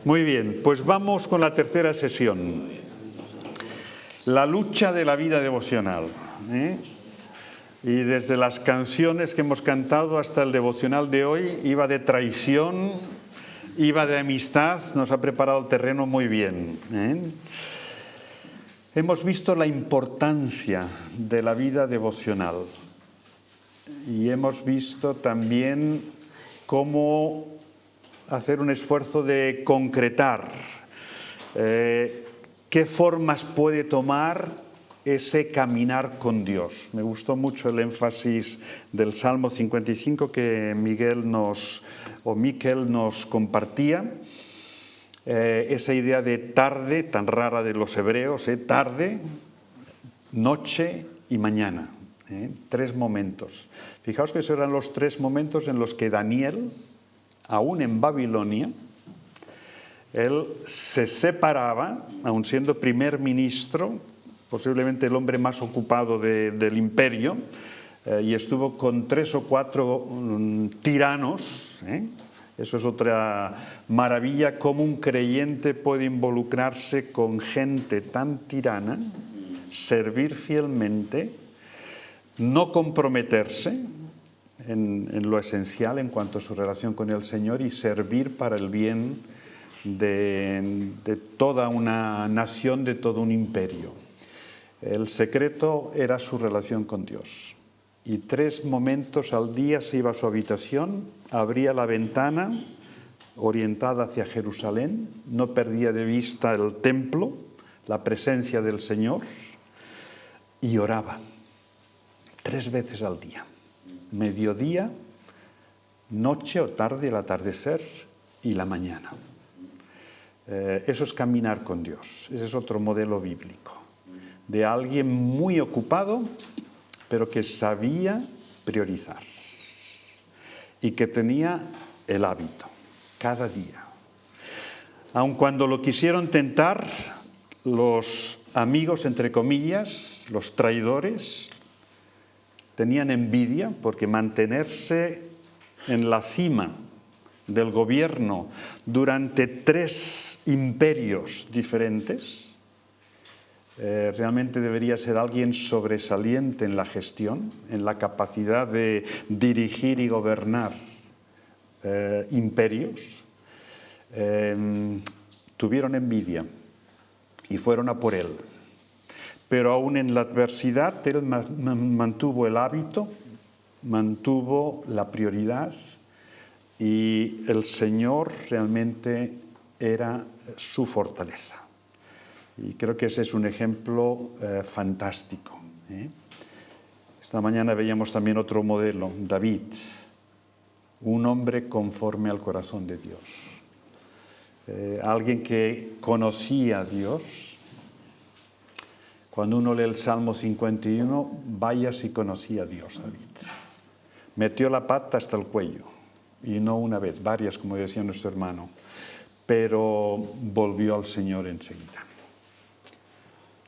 Muy bien, pues vamos con la tercera sesión. La lucha de la vida devocional. Y desde las canciones que hemos cantado hasta el devocional de hoy, iba de traición, iba de amistad, nos ha preparado el terreno muy bien. Hemos visto la importancia de la vida devocional y hemos visto también cómo hacer un esfuerzo de concretar qué formas puede tomar ese caminar con Dios. Me gustó mucho el énfasis del Salmo 55 que Miquel nos compartía. Esa idea de tarde, tan rara de los hebreos, tarde, noche y mañana. 3 momentos. Fijaos que esos eran los 3 momentos en los que Daniel, aún en Babilonia, él se separaba, aun siendo primer ministro, posiblemente el hombre más ocupado del imperio, y estuvo con 3 o 4 tiranos. Eso es otra maravilla, cómo un creyente puede involucrarse con gente tan tirana, servir fielmente, no comprometerse en lo esencial en cuanto a su relación con el Señor y servir para el bien de toda una nación, de todo un imperio. El secreto era su relación con Dios. Y 3 momentos al día se iba a su habitación, abría la ventana orientada hacia Jerusalén, no perdía de vista el templo, la presencia del Señor, y oraba 3 veces al día, mediodía, noche o tarde, el atardecer y la mañana. Eso es caminar con Dios. Ese es otro modelo bíblico, de alguien muy ocupado, pero que sabía priorizar y que tenía el hábito cada día. Aun cuando lo quisieron tentar los amigos, entre comillas, los traidores, tenían envidia porque mantenerse en la cima del gobierno durante 3 imperios diferentes, realmente debería ser alguien sobresaliente en la gestión, en la capacidad de dirigir y gobernar imperios. Tuvieron envidia y fueron a por él. Pero aún en la adversidad, él mantuvo el hábito, mantuvo la prioridad y el Señor realmente era su fortaleza. Y creo que ese es un ejemplo fantástico. Esta mañana veíamos también otro modelo, David, un hombre conforme al corazón de Dios. Alguien que conocía a Dios. Cuando uno lee el Salmo 51, vaya si conocía a Dios, David. Metió la pata hasta el cuello, y no una vez, varias, como decía nuestro hermano, pero volvió al Señor enseguida.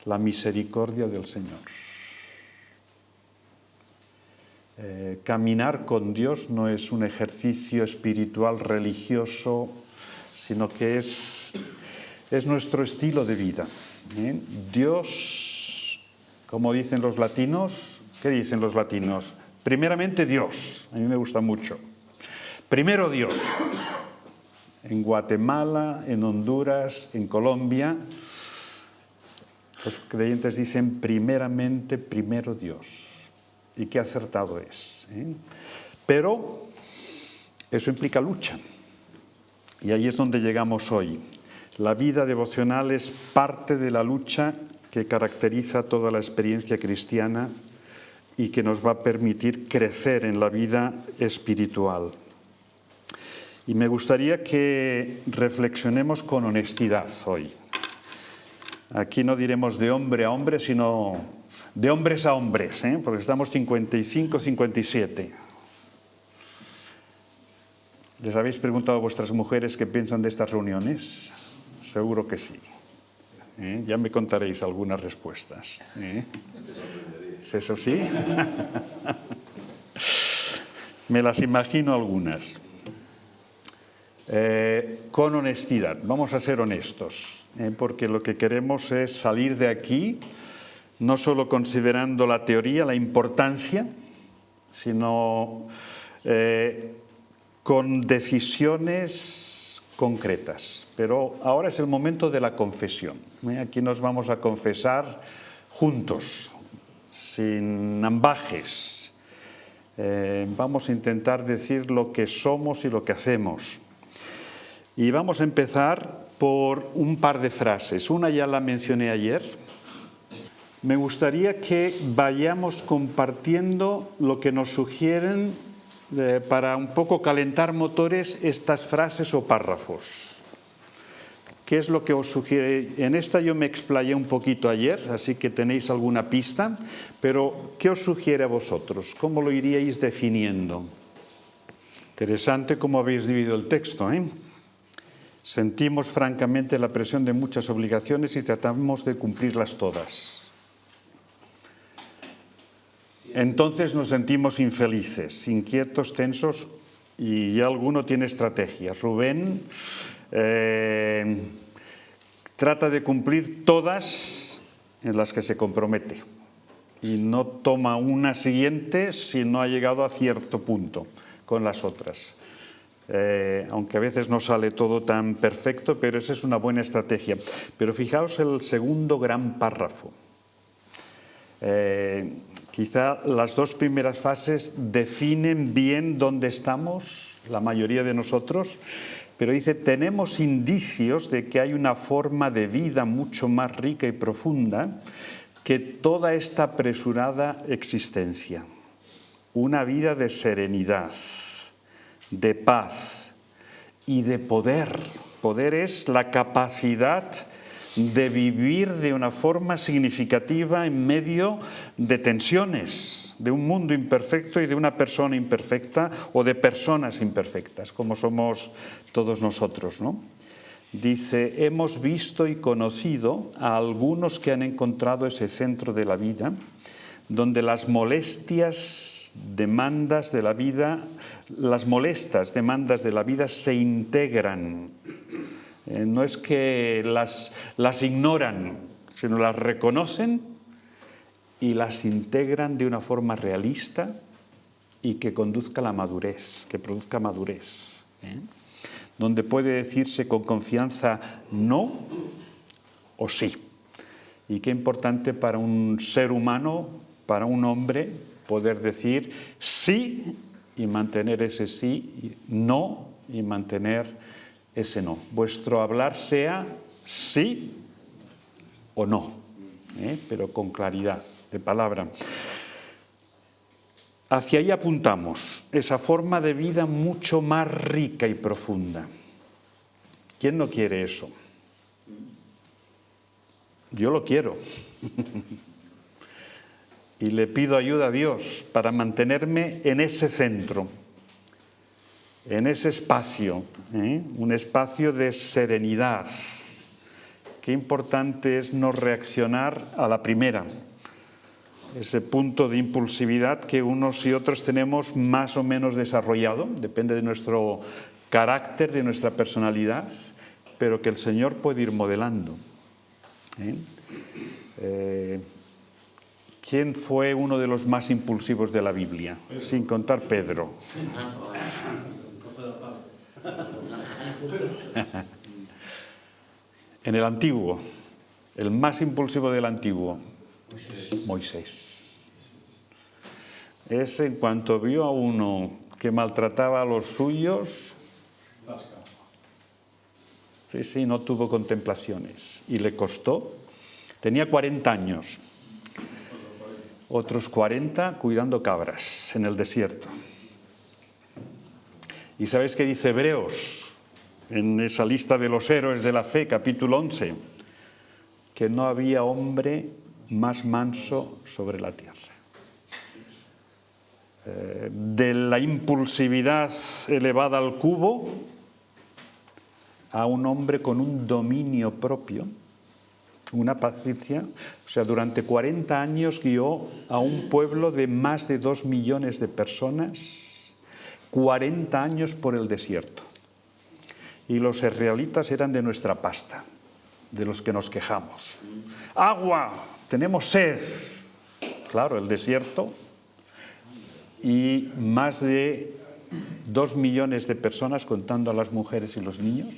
La misericordia del Señor. Caminar con Dios no es un ejercicio espiritual religioso, sino que es nuestro estilo de vida. Dios, como dicen los latinos, ¿qué dicen los latinos? Primeramente Dios, a mí me gusta mucho. Primero Dios. En Guatemala, en Honduras, en Colombia, los creyentes dicen primeramente, primero Dios. Y qué acertado es. Pero eso implica lucha. Y ahí es donde llegamos hoy. La vida devocional es parte de la lucha que caracteriza toda la experiencia cristiana y que nos va a permitir crecer en la vida espiritual. Y me gustaría que reflexionemos con honestidad hoy. Aquí no diremos de hombre a hombre, sino de hombres a hombres, porque estamos 55, 57. ¿Les habéis preguntado a vuestras mujeres qué piensan de estas reuniones? Seguro que sí. Ya me contaréis algunas respuestas. ¿Es eso sí? Me las imagino algunas. con honestidad. Vamos a ser honestos, porque lo que queremos es salir de aquí, no solo considerando la teoría, la importancia, sino con decisiones concretas. Pero ahora es el momento de la confesión. Aquí nos vamos a confesar juntos, sin ambajes. Vamos a intentar decir lo que somos y lo que hacemos. Y vamos a empezar por un par de frases. Una ya la mencioné ayer. Me gustaría que vayamos compartiendo lo que nos sugieren para un poco calentar motores estas frases o párrafos. ¿Qué es lo que os sugiere? En esta yo me explayé un poquito ayer, así que tenéis alguna pista, pero ¿qué os sugiere a vosotros? ¿Cómo lo iríais definiendo? Interesante cómo habéis dividido el texto, ¿eh? Sentimos francamente la presión de muchas obligaciones y tratamos de cumplirlas todas. Entonces nos sentimos infelices, inquietos, tensos, y ya alguno tiene estrategias. Rubén trata de cumplir todas en las que se compromete y no toma una siguiente si no ha llegado a cierto punto con las otras. Aunque a veces no sale todo tan perfecto, pero esa es una buena estrategia. Pero fijaos el segundo gran párrafo. Quizá las dos primeras fases definen bien dónde estamos, la mayoría de nosotros, pero dice, tenemos indicios de que hay una forma de vida mucho más rica y profunda que toda esta apresurada existencia. Una vida de serenidad, de paz y de poder. Poder es la capacidad de vivir de una forma significativa en medio de tensiones, de un mundo imperfecto y de una persona imperfecta o de personas imperfectas, como somos todos nosotros, ¿no? Dice, hemos visto y conocido a algunos que han encontrado ese centro de la vida, donde las molestas demandas de la vida se integran. No es que las ignoran, sino las reconocen y las integran de una forma realista y que conduzca a la madurez, que produzca madurez. Donde puede decirse con confianza no o sí. Y qué importante para un ser humano, para un hombre, poder decir sí y mantener ese sí, y no y mantener ese no. Vuestro hablar sea sí o no, pero con claridad de palabra. Hacia ahí apuntamos, esa forma de vida mucho más rica y profunda. ¿Quién no quiere eso? Yo lo quiero. Y le pido ayuda a Dios para mantenerme en ese centro, en ese espacio, un espacio de serenidad. Qué importante es no reaccionar a la primera, ese punto de impulsividad que unos y otros tenemos más o menos desarrollado, depende de nuestro carácter, de nuestra personalidad, pero que el Señor puede ir modelando. ¿Quién fue uno de los más impulsivos de la Biblia? Sin contar Pedro. En el Antiguo, el más impulsivo del Antiguo, Moisés. Ese, en cuanto vio a uno que maltrataba a los suyos, sí, no tuvo contemplaciones. Y le costó. Tenía 40 años. Otros 40 cuidando cabras en el desierto. ¿Y sabéis qué dice Hebreos en esa lista de los héroes de la fe, capítulo 11? Que no había hombre más manso sobre la tierra. De la impulsividad elevada al cubo a un hombre con un dominio propio, una paciencia. O sea, durante 40 años guió a un pueblo de más de 2 millones de personas, 40 años por el desierto. y los israelitas eran de nuestra pasta, de los que nos quejamos. ¡Agua! ¡Tenemos sed! Claro, el desierto, y más de 2 millones de personas, contando a las mujeres y los niños.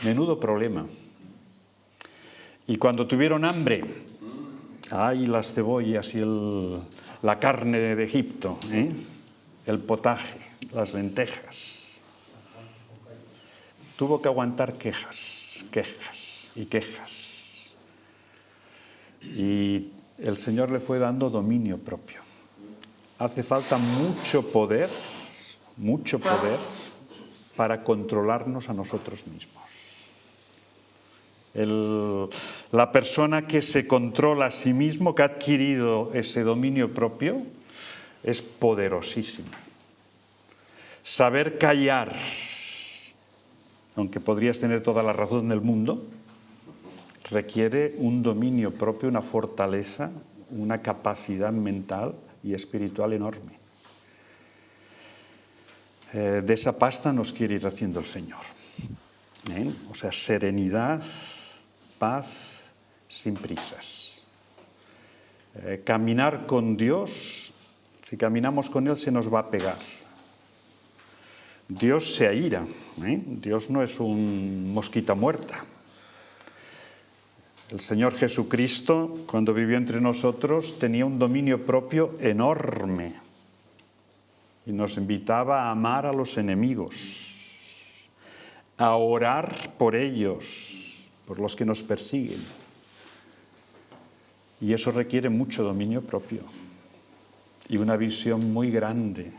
Menudo problema. Y cuando tuvieron hambre, ¡ay, las cebollas y la carne de Egipto! El potaje, las lentejas. Tuvo que aguantar quejas, quejas y quejas. Y el Señor le fue dando dominio propio. Hace falta mucho poder para controlarnos a nosotros mismos. La persona que se controla a sí mismo, que ha adquirido ese dominio propio, es poderosísima. Saber callar, aunque podrías tener toda la razón del mundo, requiere un dominio propio, una fortaleza, una capacidad mental y espiritual enorme. De esa pasta nos quiere ir haciendo el Señor. O sea, serenidad, paz, sin prisas. Caminar con Dios, si caminamos con Él se nos va a pegar. Dios se aira, Dios no es un mosquita muerta. El Señor Jesucristo, cuando vivió entre nosotros, tenía un dominio propio enorme y nos invitaba a amar a los enemigos, a orar por ellos, por los que nos persiguen. Y eso requiere mucho dominio propio y una visión muy grande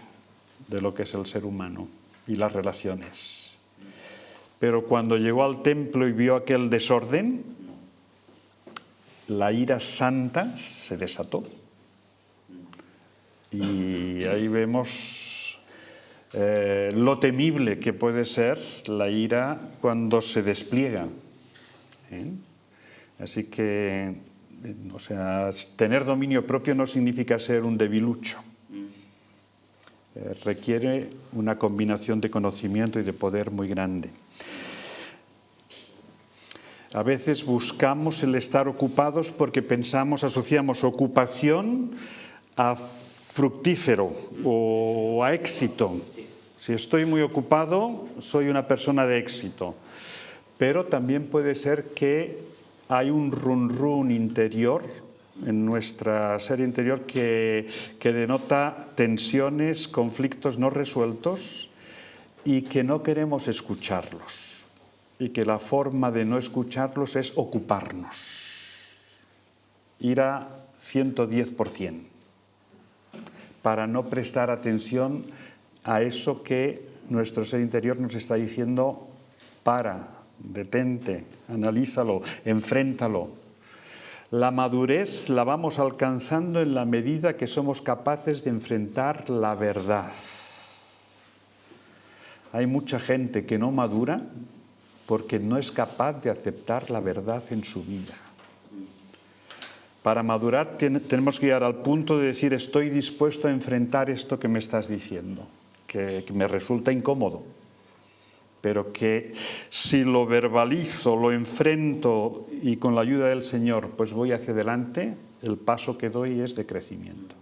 de lo que es el ser humano y las relaciones. Pero cuando llegó al templo y vio aquel desorden, la ira santa se desató. Y ahí vemos lo temible que puede ser la ira cuando se despliega. Así que, o sea, tener dominio propio no significa ser un debilucho. Requiere una combinación de conocimiento y de poder muy grande. A veces buscamos el estar ocupados porque asociamos ocupación a fructífero o a éxito. Si estoy muy ocupado, soy una persona de éxito. Pero también puede ser que hay un run interior en nuestra ser interior que denota tensiones, conflictos no resueltos y que no queremos escucharlos. Y que la forma de no escucharlos es ocuparnos. Ir a 110%. Para no prestar atención a eso que nuestro ser interior nos está diciendo: para, detente, analízalo, enfréntalo. La madurez la vamos alcanzando en la medida que somos capaces de enfrentar la verdad. Hay mucha gente que no madura porque no es capaz de aceptar la verdad en su vida. Para madurar tenemos que llegar al punto de decir: estoy dispuesto a enfrentar esto que me estás diciendo, que me resulta incómodo, pero que si lo verbalizo, lo enfrento y con la ayuda del Señor pues voy hacia adelante, el paso que doy es de crecimiento.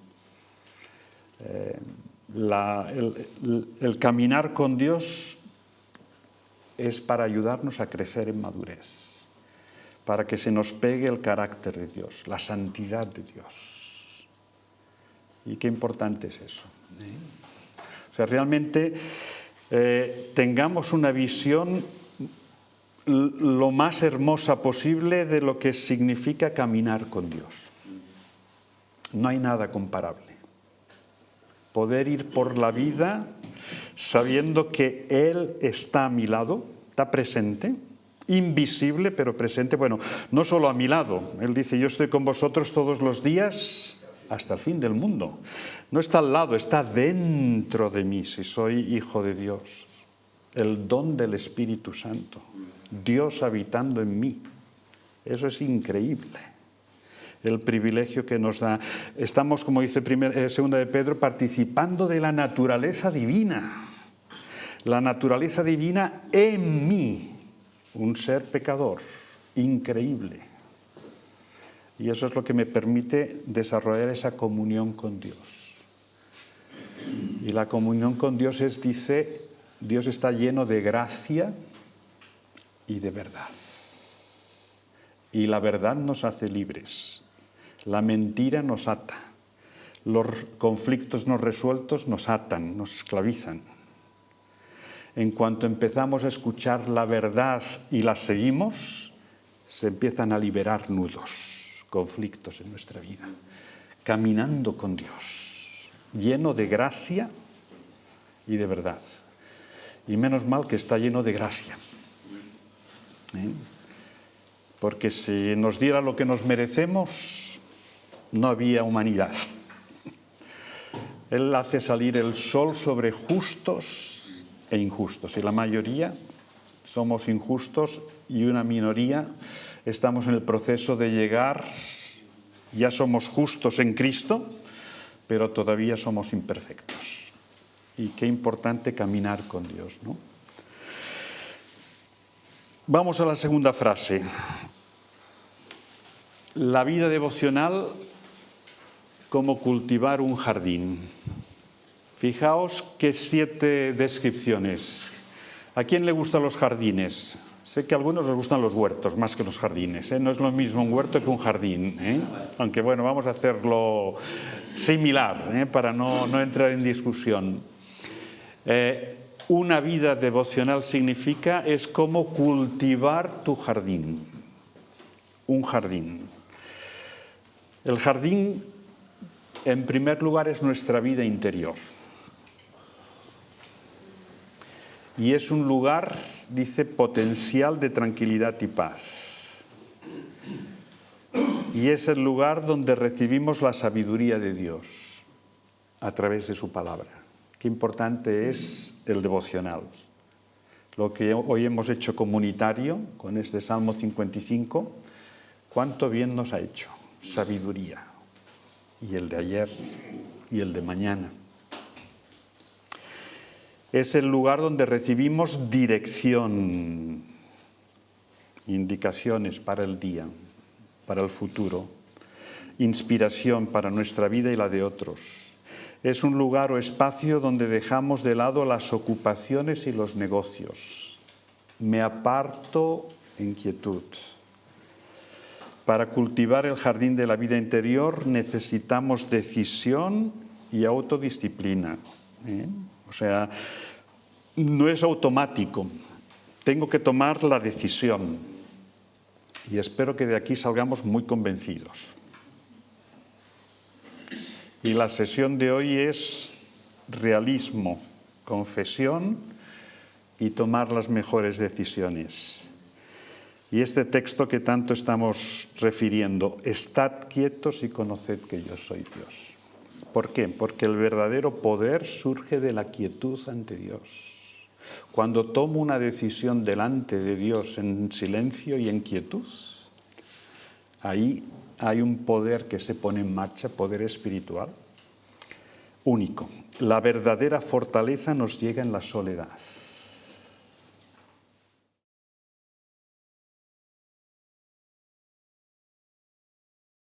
El caminar con Dios es para ayudarnos a crecer en madurez, para que se nos pegue el carácter de Dios, la santidad de Dios. Y qué importante es eso. O sea, realmente tengamos una visión lo más hermosa posible de lo que significa caminar con Dios. No hay nada comparable. Poder ir por la vida sabiendo que Él está a mi lado, está presente, invisible pero presente. Bueno, no solo a mi lado, Él dice: yo estoy con vosotros todos los días hasta el fin del mundo. No está al lado, está dentro de mí si soy hijo de Dios. El don del Espíritu Santo, Dios habitando en mí. Eso es increíble. El privilegio que nos da. Estamos, como dice segunda de Pedro, participando de la naturaleza divina. La naturaleza divina en mí, un ser pecador, increíble. Y eso es lo que me permite desarrollar esa comunión con Dios. Y la comunión con Dios dice, Dios está lleno de gracia y de verdad. Y la verdad nos hace libres. La mentira nos ata. Los conflictos no resueltos nos atan, nos esclavizan. En cuanto empezamos a escuchar la verdad y la seguimos, se empiezan a liberar nudos, conflictos en nuestra vida. Caminando con Dios, lleno de gracia y de verdad. Y menos mal que está lleno de gracia. Porque si nos diera lo que nos merecemos, no había humanidad. Él hace salir el sol sobre justos e injustos. Y la mayoría somos injustos y una minoría estamos en el proceso de llegar, ya somos justos en Cristo, pero todavía somos imperfectos. Y qué importante caminar con Dios, ¿no? Vamos a la segunda frase. La vida devocional como cultivar un jardín. Fijaos qué 7 descripciones. ¿A quién le gustan los jardines? Sé que a algunos les gustan los huertos más que los jardines, ¿eh? No es lo mismo un huerto que un jardín, ¿eh? Aunque bueno, vamos a hacerlo similar, ¿eh? Para no entrar en discusión. Una vida devocional significa, es como cultivar tu jardín. Un jardín. El jardín, en primer lugar, es nuestra vida interior. Y es un lugar, dice, potencial de tranquilidad y paz. Y es el lugar donde recibimos la sabiduría de Dios a través de su palabra. Qué importante es el devocional. Lo que hoy hemos hecho comunitario con este Salmo 55, cuánto bien nos ha hecho. Sabiduría. Y el de ayer y el de mañana. Es el lugar donde recibimos dirección, indicaciones para el día, para el futuro, inspiración para nuestra vida y la de otros. Es un lugar o espacio donde dejamos de lado las ocupaciones y los negocios. Me aparto en quietud. Para cultivar el jardín de la vida interior necesitamos decisión y autodisciplina. O sea, no es automático. Tengo que tomar la decisión. Y espero que de aquí salgamos muy convencidos. Y la sesión de hoy es realismo, confesión y tomar las mejores decisiones. Y este texto que tanto estamos refiriendo, estad quietos y conoced que yo soy Dios. ¿Por qué? Porque el verdadero poder surge de la quietud ante Dios. Cuando tomo una decisión delante de Dios en silencio y en quietud, ahí hay un poder que se pone en marcha, poder espiritual, único. La verdadera fortaleza nos llega en la soledad.